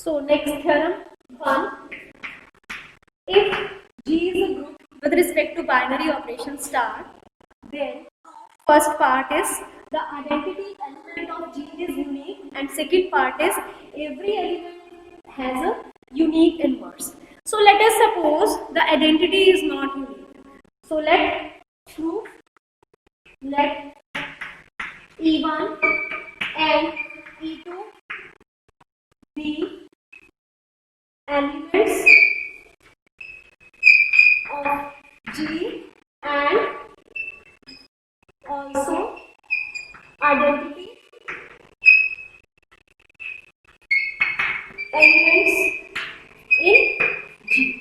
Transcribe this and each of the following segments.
So next theorem 1. If G is a group with respect to binary operation star, then first part is the identity element of G is unique, and second part is every element has a unique inverse. So let us suppose the identity is not unique. So let prove, let E1 and E2 be elements of G and also identity elements in G.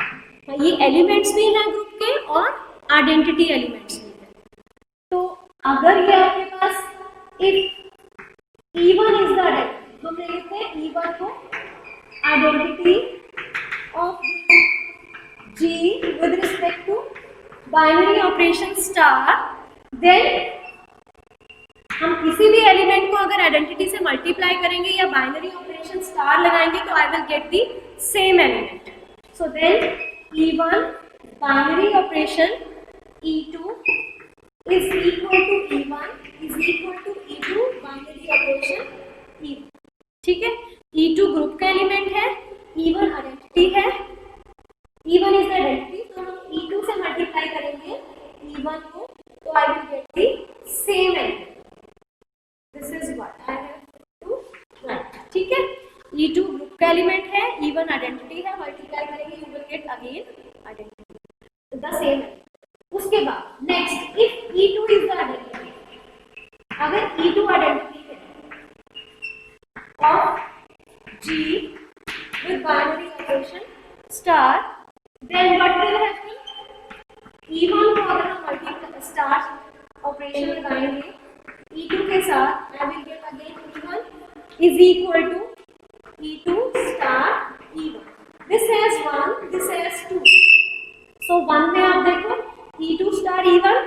ये elements भी हैं group के और identity elements भी हैं. तो अगर ये आपके पास if E1 is the identity, तो हम लिखते हैं E1 को identity of G with respect to binary operation star, then हम किसी भी एलिमेंट को अगर आइडेंटिटी से मल्टीप्लाई करेंगे या बाइनरी ऑपरेशन स्टार लगाएंगे तो I will get the same element. So then E1 binary operation E2 is equal to E1 is equal to E2 binary operation E2. ठीक है, E2 ग्रुप का एलिमेंट है, E1 identity है. E1 is the identity, तो हम E2 से multiply करेंगे E1 को, तो I will get the same element. This is what I have to write. ठीक है, E2 ग्रुप का एलिमेंट है, E1 आइडेंटिटी है, मल्टीप्लाई करेंगे you will get again identity the same. उसके बाद next if E2 is the identity, अगर E2 identity है of G with binary operation star, then what will happen? E1 को अगर हम मल्टीप्लाई स्टार ऑपरेशन लगाएंगे E2 के साथ, I will get again E1 is equal to E2 star E1. This has 1, this has 2. So 1 में आप देखो E2 star E1,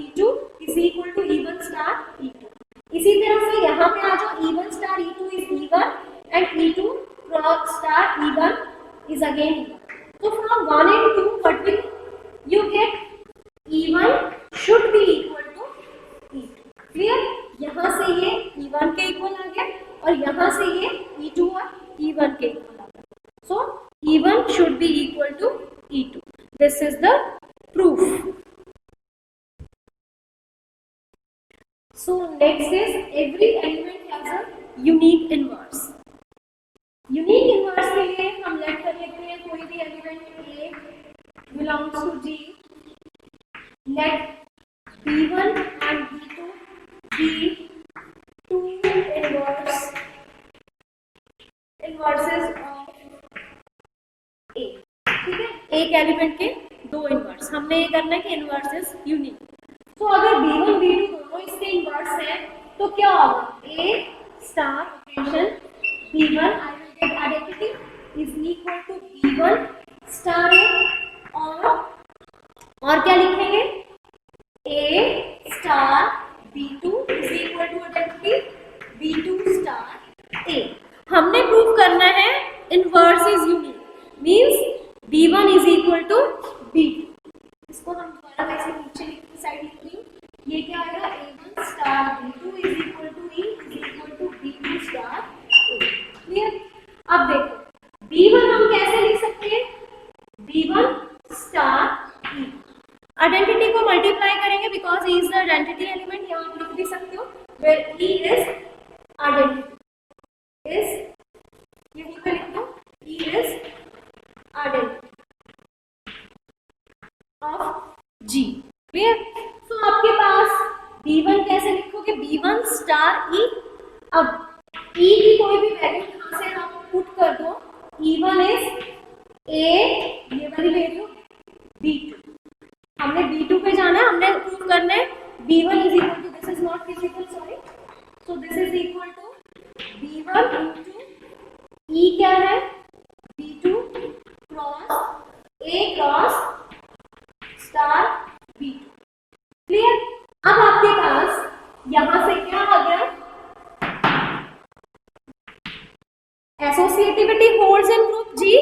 E2 is equal to E1 star E2. इसी तरह से यहाँ पे आ जाओ E1 star E2 is E1 and E2 star E1 is again E1. So from 1 and 2 what will you get? E1 should be equal to E2. Clear, यहाँ से ये E1 के इक्वल आ गया और यहाँ से ये E2 और E1 के इक्वल आ गया. So E1 should be equal to E2. This is the proof. So next is every element has a unique inverse. Unique inverse के लिए हम लेट कर लेते हैं कोई भी element A belongs to G. Let B1 and B2 be two inverses of A. ठीक है, एक एलिमेंट के दो इनवर्स. हमने ये करना है कि इनवर्स इज यूनिक. तो अगर B1 B2 दोनों इसके इनवर्स हैं तो क्या होगा? A star operation B1 I will get identity is equal to B1 star A. और क्या लिखेंगे? A star B2 is equal to identity B2 star A. हमने प्रूव करना है inverse is unique, means B1 is equal to B2. इसको हम दोबारा वैसे नीचे की साइड लिख रही हूँ. ये क्या आएगा? A1 star B2 is equal to E is equal to B2 star A. Clear? अब देखो B1 हम कैसे लिख सकते हैं? B1 star E. आइडेंटिटी को मल्टीप्लाई करेंगे because E is the identity element. यहाँ आप लिख भी सकते हो where E is identity is, यहीं पे लिख दो E is identity of G. Clear? So आपके पास B1 कैसे लिखोगे? B1 star E. अब E की कोई भी वैल्यू यहाँ से आप पुट कर दो. E1 इज A, ये वाली वैल्यू B2. हमने B2 पे जाना है, हमने प्रूव करना है B1 is equal to, this is not physical, sorry. So this is equal to B1 into E क्या है? B2 cross A cross star B2. Clear? अब आपके पास यहां से क्या आ गया? Associativity holds in group G.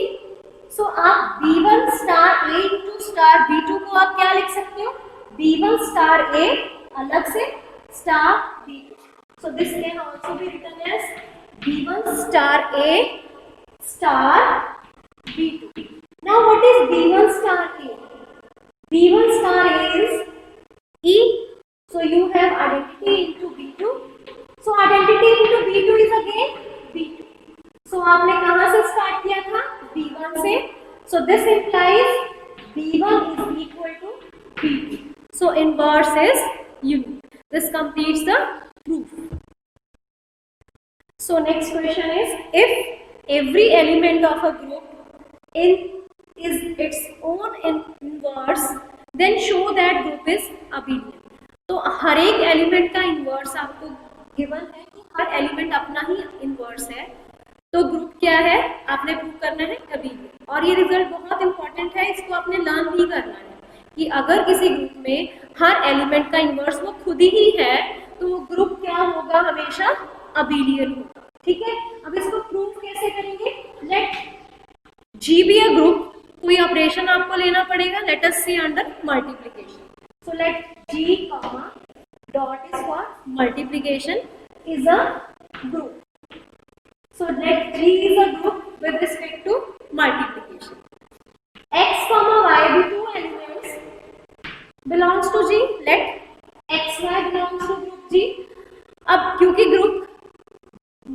So आप B1 star A into star B2 को आप क्या लिख सकते हो, B1 स्टार A अलग से star B2. So this can also be written as B1 star A star B2. Now what is B1 star A? B1 star A is E. So you have identity into B2. So identity into B2 is again B2. So आपने कहाँ से start किया था, B1 से. So this implies B1 is equal to B2. So inverse is unique. This completes the proof. So next question is, if every element of a group is its own inverse, then show that group is abelian. तो हर एक element का inverse आपको given है कि हर element अपना ही inverse है, तो ग्रुप क्या है आपने प्रूव करना है abelian. और ये रिजल्ट बहुत इंपॉर्टेंट है, इसको आपने लर्न भी करना है कि अगर किसी ग्रुप में हर एलिमेंट का इन्वर्स वो खुद ही है तो वो ग्रुप क्या होगा, हमेशा अबेलियन होगा. ठीक है, अब इसको प्रूव कैसे करेंगे, let G be a group. कोई ऑपरेशन आपको लेना पड़ेगा, let us C under multiplication. So let G comma dot is for multiplication is a group. So let G is a group with respect to multiplication. X comma Y भी two elements belongs to G. Let X Y belongs to group G. अब क्योंकि group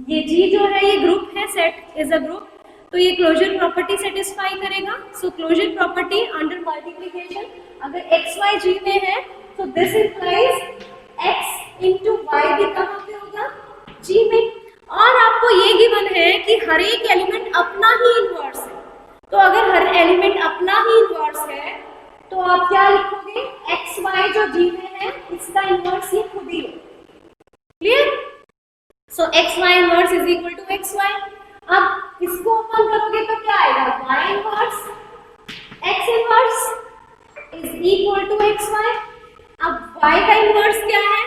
ये G जो है ये group है, set is a group, तो ये क्लोजर प्रॉपर्टी सेटिस्फाई करेगा. सो क्लोजर प्रॉपर्टी अंडर मल्टीप्लिकेशन, अगर X Y G में है तो this implies X into Y भी कहाँ पे होगा, G में. और आपको ये गिवन है कि हर एक एलिमेंट अपना ही इन्वर्स है, तो अगर हर एलिमेंट अपना ही इन्वर्स है तो आप क्या लिखोगे, एक्स वाई जो G में है इसका इन्वर्स ये खुद ही है. Clear. So x y inverse is equal to x y. अब इसको ओपन करोगे तो क्या आएगा, y inverse x inverse is equal to x y. अब वाई का इन्वर्स क्या है,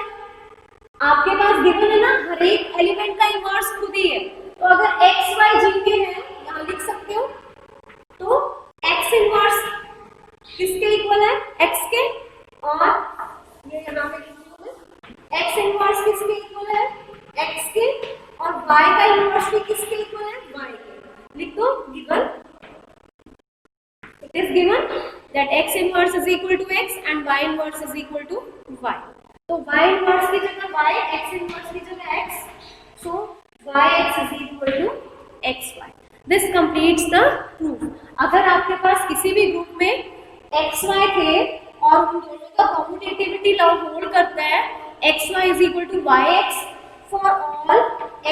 आपके पास गिवन है ना, हर एक एलिमेंट का इन्वर्स खुद ही है, तो अगर एक्स वाई G में है यहाँ लिख सकते हो, तो x इनवर्स किसके इक्वल है, x के, और ये यहाँ पे x इनवर्स किसके इक्वल है, x के, और y का इनवर्स भी किसके इक्वल है, y के. लिख दो given, it is given that x inverse is equal to x and y inverse is equal to y. तो y इनवर्स की जगह y, x इनवर्स की जगह x, so yx is equal to xy. This completes the proof. अगर आपके पास किसी भी group में एक्स वाई थे और उन दोनों का कम्यूटेटिविटी लॉ होल्ड करता है, x y is equal to y x for all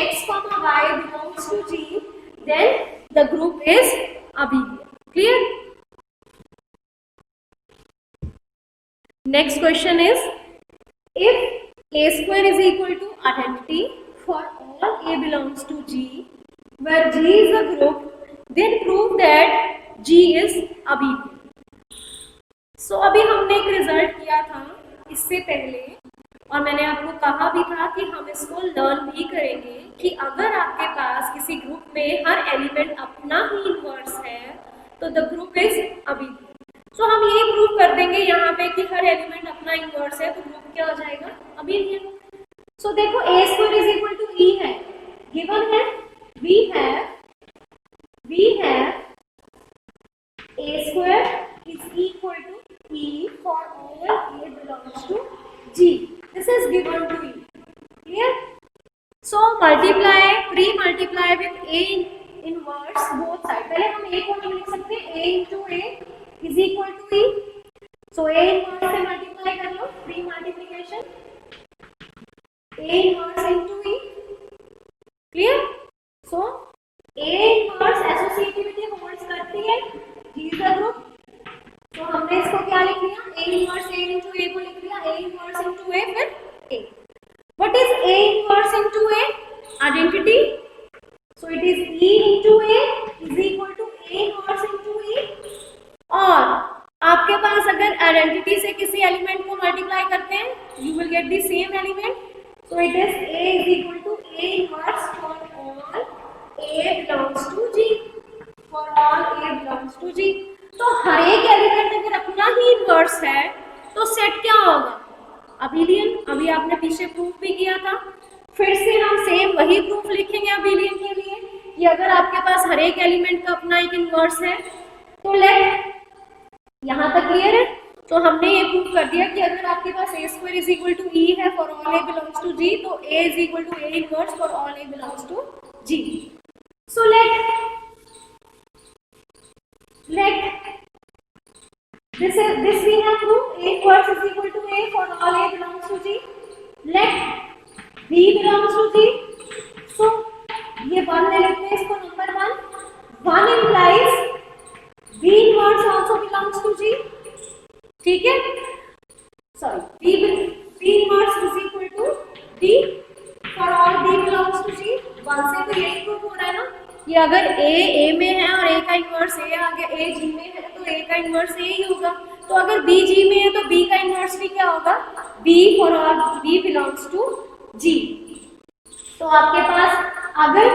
x comma y belongs to G, then the group is abelian. Clear. Next question is, if a square is equal to identity for all a belongs to G where G is a group, then prove that G is abelian. So अभी हमने एक result किया था इससे पहले, और मैंने आपको कहा भी था कि हम इसको लर्न भी करेंगे कि अगर आपके पास किसी ग्रुप में हर एलिमेंट अपना ही इन्वर्स है तो द ग्रुप इज अबेलियन. सो हम ये प्रूव कर देंगे यहाँ पे कि हर एलिमेंट अपना इन्वर्स है, तो ग्रुप क्या हो जाएगा, अबेलियन. सो देखो a square is equal to E है, गिवन है we have a square is equal to E for all a belongs to G. This is given to E. Clear? So multiply, pre-multiply with A inverse both side. पहले हम A को नहीं लिख सकते, A into A is equal to E. So A inverse से multiply कर लो, pre-multiplication. A inverse into E. Clear? So A inverse associativity holds करती है G is a group. तो हमने इसको क्या लिख लिया, A inverse A into A को लिख लिया, A inverse into A फिर A. What is A inverse into A? Identity. So it is E into A is equal to A inverse into E. और आपके पास अगर आइडेंटिटी से किसी element को मल्टीप्लाई करते हैं, you will get the same element. So it is A is equal to A inverse for all A belongs to G, for all A belongs to G. तो हर एक एलिमेंट अगर अपना ही इनवर्स है तो सेट क्या होगा? अबिलियन। अभी आपने पीछे प्रूफ भी किया था, फिर से हम सेम वही प्रूफ लिखेंगे अबिलियन के लिए कि अगर आपके पास हर एक एलिमेंट का अपना एक इनवर्स है तो लेट, यहाँ तक क्लियर है? तो हमने ये प्रूफ कर दिया कि अगर आपके पास A square is equal to E है for all A belongs to G, तो A is equal to A inverse for all A belongs to G. So let this we have proved a inverse is equal to a for all a belongs to G. Let B belongs to G. So ये 1 ले लेते हैं इसको number 1. 1 implies B inverse also belongs to G. ठीक है? Sorry, B inverse is equal to D for all B belongs to G. 1 से तो यही प्रूफ हो रहा है ना कि अगर A में है और A का इनवर्स A आ गया, A G में है तो A का इनवर्स A ही होगा। तो अगर B G में है तो B का इनवर्स भी क्या होगा? B for all B belongs to G। तो आपके पास अगर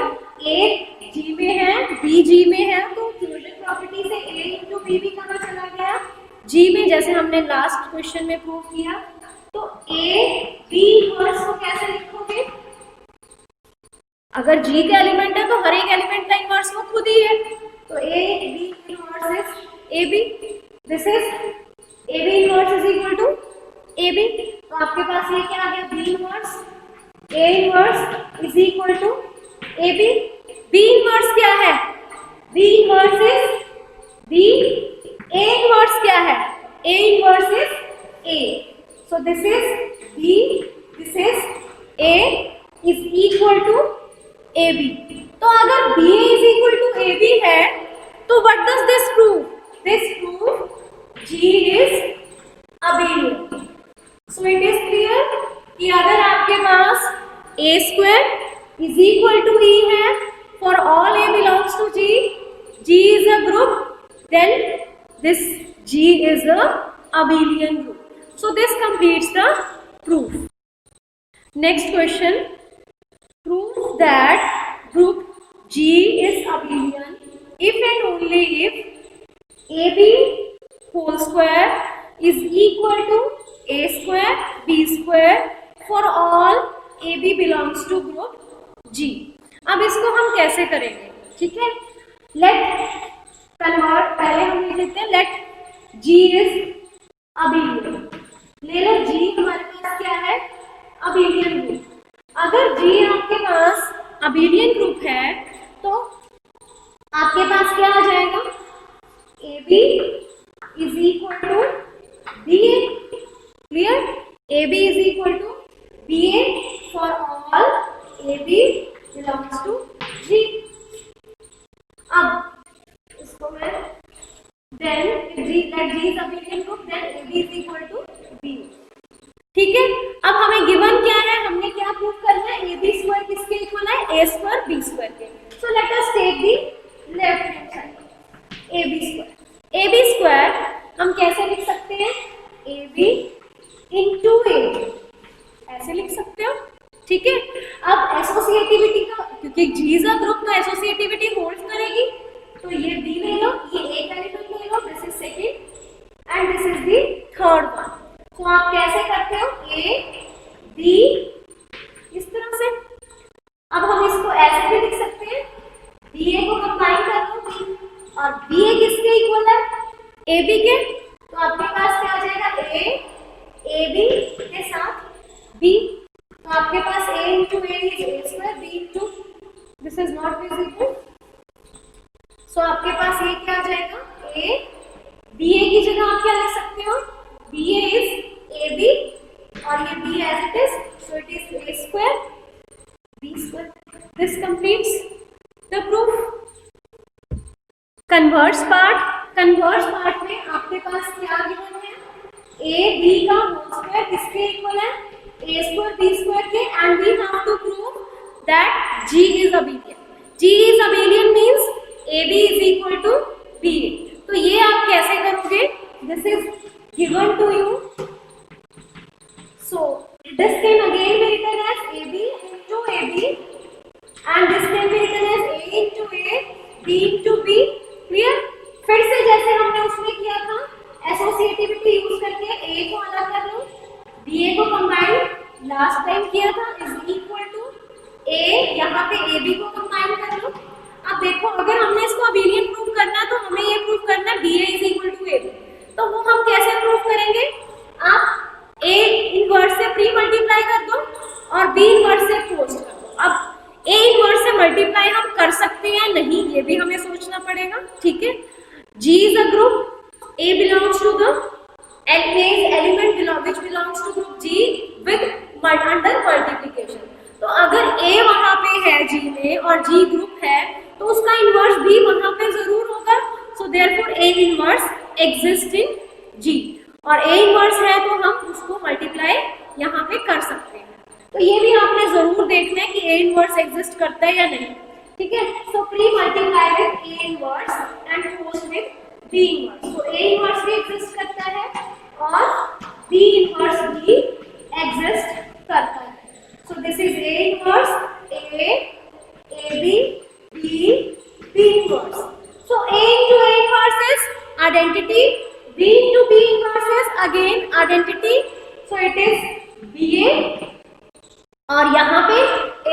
A G में है, B G में है तो क्लोजर प्रॉपर्टी से A इंटू B भी कहाँ चला गया? G में, जैसे हमने लास्ट क्वेश्चन में प्रूव किया। तो A B इनवर्स को कैसे लिखोगे? अगर G का एलिमेंट है तो हर एक एलिमेंट का इनवर्स वो खुद ही है, तो A B inverse is AB। This is AB inverse is equal to AB। तो आपके पास ये क्या आ गया? B inverse A inverse is equal to AB। B inverse क्या है? B inverse is B। A inverse क्या है? A inverse is A। सो this is B, this is A is equal to AB। तो अगर BA is equal to AB है तो what does this prove? This proves G is abelian. So it is clear कि अगर आपके पास A square is equal to E है for all A belongs to G, G is a group, then this G is a abelian group. So this completes the proof. Next question. Prove that group G is abelian if and only if AB whole square is equal to A square B square for all AB belongs to group G. अब इसको हम कैसे करेंगे? ठीक है, let convert, पहले हम लिख लेते हैं let G is abelian। ले लो G हमारे पास क्या है? abelian group। अगर G आपके पास अबेलियन ग्रुप है तो आपके पास क्या आ जाएगा? AB is equal to BA। Clear? AB is equal to BA for all AB belongs to G। अब इसको मैं then if G is abelian group then AB is equal to BA। ठीक है, अब हमें गिवन क्या है? हमने क्या प्रूव करना है? AB स्क्वायर किसके इक्वल है? A स्क्वायर B स्क्वायर के। So let us take the left hand side AB square. AB square हम कैसे लिख सकते हैं? AB इंटू A, ऐसे लिख सकते हो। ठीक है, अब एसोसिएटिविटी का, क्योंकि G इज अ ग्रुप तो एसोसिएटिविटी होल्ड करेगी, तो ये B ले लो, ये A का एलिमेंट ले लो, this is second and this is the third one. तो आप कैसे करते हो? A B इस तरह से। अब हम इसको ऐसे भी लिख सकते हैं, BA को कंबाइन कर लो B, और BA किसके इक्वल है? AB के। तो आपके पास क्या आ जाएगा? A AB के साथ B। तो आपके पास A into A is A square, B into this is not visible। सो आपके पास ये क्या आ जाएगा? A BA की जगह आप क्या लिख सकते हो? BA is AB और ये B as it is, so it is A square B square। This completes the proof। Converse part में आपके पास क्या गिवन है? A B का होल स्क्वायर किसके इक्वल है? A square B square के, and we have to prove that G is abelian। G is abelian means AB is equal to BA। तो ये आप कैसे करोगे? This is given to you। So this can again be written as AB into AB and this can be written as A into A b into b, clear. फिर से जैसे हमने उसमें किया था एसोसिएटिविटी यूज करके a को अलग कर लो, ba को कंबाइन लास्ट टाइम किया था इज इक्वल टू a, यहाँ पे ab को कंबाइन कर लो। अब देखो अगर हमने इसको अबेलियन प्रूव करना है तो हमें ये प्रूव करना है ba is equal to ab, तो वो हम कैसे प्रूव करेंगे? आप a इनवर्स से प्री मल्टीप्लाई कर दो और b इनवर्स से पोस्ट कर दो। अब a इनवर्स से मल्टीप्लाई हम कर सकते हैं नहीं, ये भी हमें सोचना पड़ेगा, ठीक है। G is a group, A belongs to the element which belongs to group G with under multiplication। तो अगर A वहां पे है G में और G ग्रुप है तो उसका इनवर्स भी वहां पे जरूर होगा। So therefore A inverse exist in G, और A इनवर्स है तो हम उसको मल्टीप्लाई यहाँ पे कर सकते हैं। तो ये भी आपने जरूर देखना है कि A इनवर्स एग्जिस्ट करता है या नहीं, ठीक है। सो pre multiply with A inverse and post with B inverse. तो A इनवर्स भी एग्जिस्ट करता है और B इनवर्स भी एग्जिस्ट करता है। सो this is A inverse, A, AB, B inverse. So A into A inverse is identity, B into B inverse is again identity, so it is BA। और यहाँ पे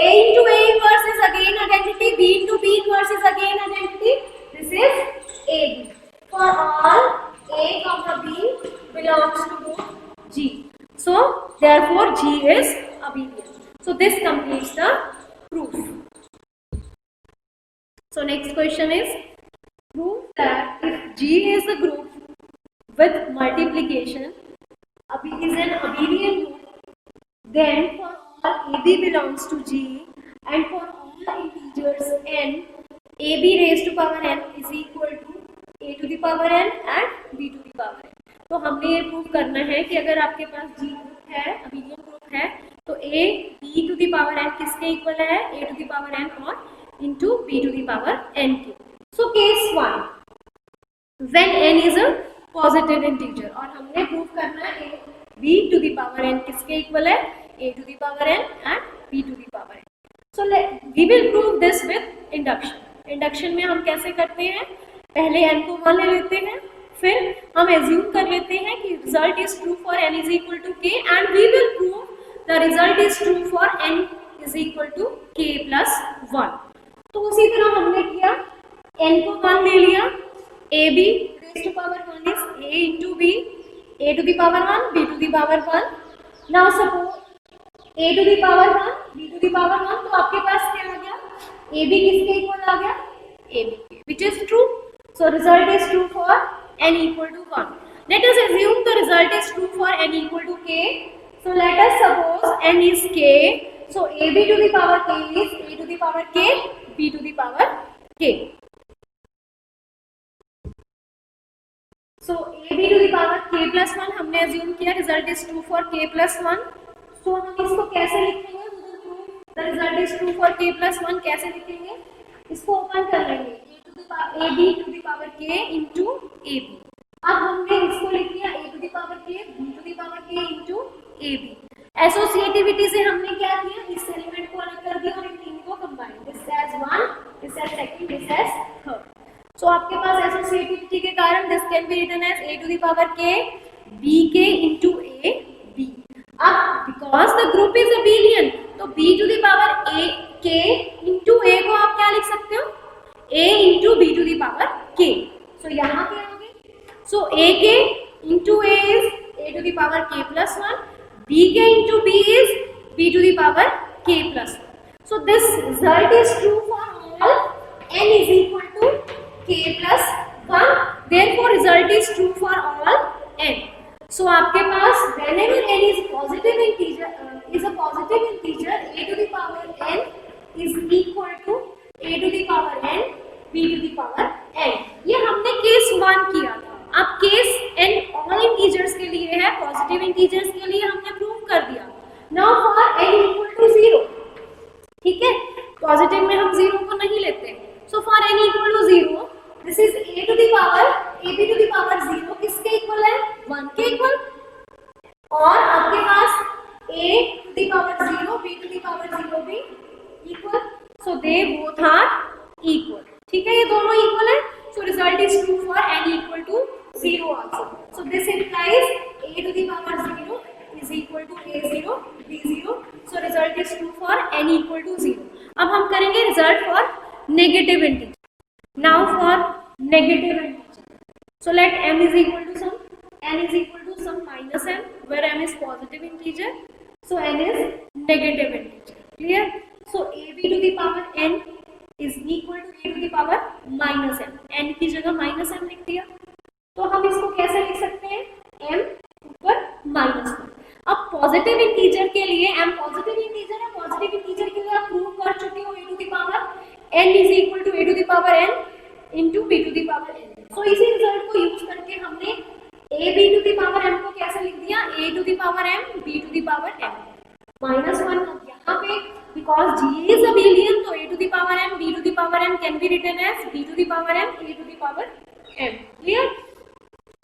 A into A inverse is again identity, B into B inverse is again identity, this is AB। For all A comma B belongs to group G, so therefore G is abelian। So this completes the proof। So next question is, prove that if G is a group with multiplication, is an abelian group, then for all AB belongs to G and for all integers n, AB raised to power n is equal to A to the power n and B to the power n। तो हमने ये prove करना है कि अगर आपके पास G group है, abelian group है, तो A B to the power n किसके इक्वल है? A to the power n और into B to the power n के। So case 1, when n is a positive integer, और हमने प्रूव करना है b to the power n किसके equal है? A to the power n and B to the power n। So we will prove this with induction। Induction में हम कैसे करते हैं? पहले n को 1 ले लेते हैं, फिर हम एज्यूम कर लेते हैं कि result is true for n is equal to k and we will prove the result is true for n is equal to k plus 1। तो उसी तरह हमने किया, n को 1 ले लिया, ab raised to power 1 is a into b, a to the power 1, b to the power 1। now suppose a to the power 1, b to the power 1, तो आपके पास क्या आ गया? ab किसके इक्वल आ गया? ab के, which is true। so result is true for n equal to 1। let us assume the result is true for n equal to k। so let us suppose n is k, so ab to the power k is a to the power k, b to the power k। so ab to the power k plus 1 हमने assume किया, result is true for k plus 1। so हम इसको कैसे लिखेंगे? the result is true for k plus 1 कैसे लिखेंगे? इसको open कर लेंगे, ab to the power k into ab। अब हमने इसको लिख दिया a to the power k, b to the power k into ab। Associativity से हमने क्या किया? इस एलिमेंट को अलग कर दिया और इन तीन को combine, this as 1, this as second, this as third. So आपके पास एसोसिएटिविटी के कारण this can be written as a to the power k b k into a b। अब because the group is abelian, तो b to the power a k into a को आप क्या लिख सकते हो? a into b to the power k। सो यहाँ पे आ गए, सो a k into a is a to the power k plus 1, b k into b is b to the power k plus 1। so this result is true for all n is equal to k plus 1, therefore result is true for all n। so आपके पास whenever n is positive integer is a positive integer, a to the power n is equal to a to the power n b to the power n। ये हमने case 1 किया था। अब case n all integers के लिए है, positive integers के लिए हमने प्रूव कर दिया। Now for n equal to 0, ठीक है, पॉजिटिव में हम 0 को नहीं लेते। So for n equal to 0, this is a to the power ab to the power 0 किसके इक्वल है? 1 के इक्वल। और आपके पास a to the power 0 b to the power 0 भी equal, so they both are equal, ठीक है। ठीक है, ये दोनों इक्वल है, so result is true for n equal to 0 also. So this implies a to the power 0 is equal to a0 b0. So result is true for n equal to 0. अब हम करेंगे result for negative integer. Now for negative integer, so let m is equal to some, n is equal to some minus m, where m is positive integer, so n is negative integer. Clear? So ab to the power n is equal to a to the power minus m. n की जगह minus m लिख दिया. तो हम इसको कैसे लिख सकते हैं? m ऊपर minus 1. अब पॉजिटिव इंटीजर के लिए m पॉजिटिव इंटीजर है, पॉजिटिव इंटीजर के लिए आप प्रूव कर चुके हो a to the power n is equal to a to the power n into b to the power n. So इसी रिजल्ट को यूज करके हमने a b to the power m को कैसे लिख दिया? a to the power m b to the power m minus 1. यहाँ पे because g is abelian, तो a to the power m b to the power m can be written as b to the power m a to the power m. Clear?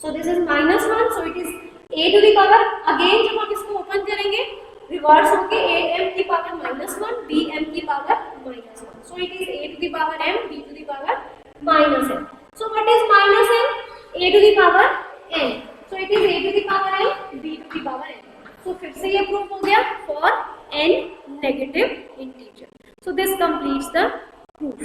So this is minus 1, so it is a to the power. Again जब हम इसको open करेंगे reverse होके a m की power -1 b m की power -1. So it is a to the power m b to the power -n. So what is minus n? a to the power n. So it is a to the power n b to the power n. So फिर से ये proof हो गया for n negative integer. So this completes the proof.